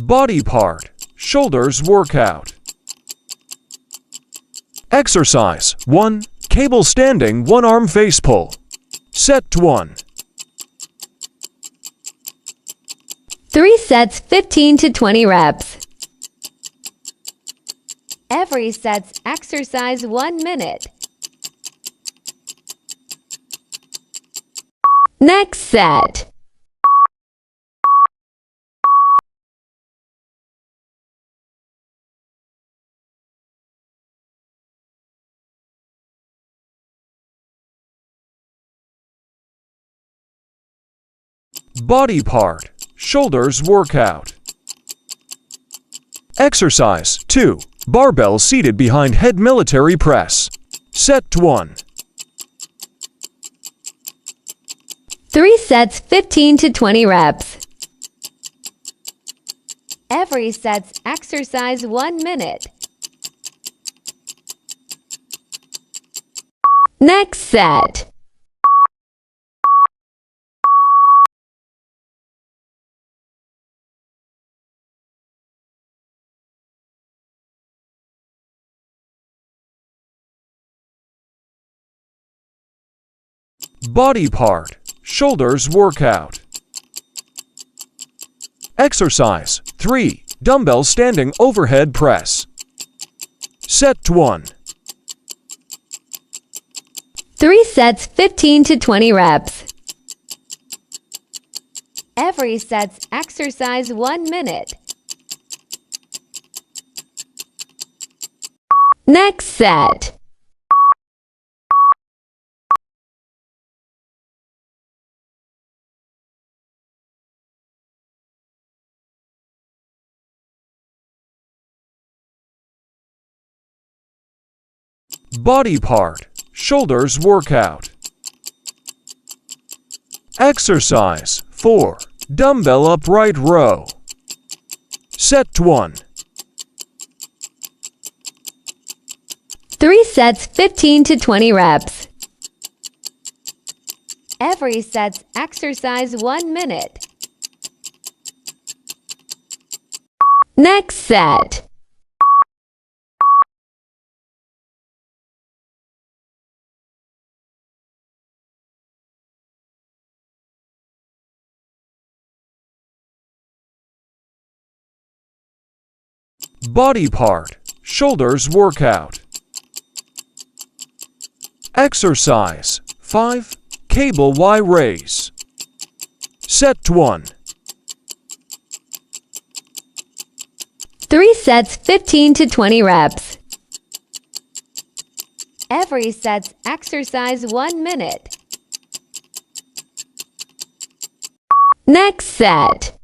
Body part, shoulders workout. Exercise 1. Cable standing, one arm face pull. Set 1. 3 sets, 15 to 20 reps. Every set's exercise 1 minute. Next set. Body part, shoulders workout. Exercise 2. Barbell seated behind head military press. Set 1. 3 sets, 15 to 20 reps. Every set's exercise 1 minute. Next set. Body part, shoulders workout. Exercise 3. Dumbbell standing overhead press. Set 1. 3 sets, 15 to 20 reps. Every set's exercise 1 minute. Next set. Body part, shoulders workout. Exercise 4. Dumbbell upright row. Set 1. 3 sets, 15 to 20 reps. Every set's exercise 1 minute. Next set. Body part, shoulders workout. Exercise 5. Cable Y raise. Set 1. 3 sets, 15 to 20 reps. Every set's exercise 1 minute. Next set.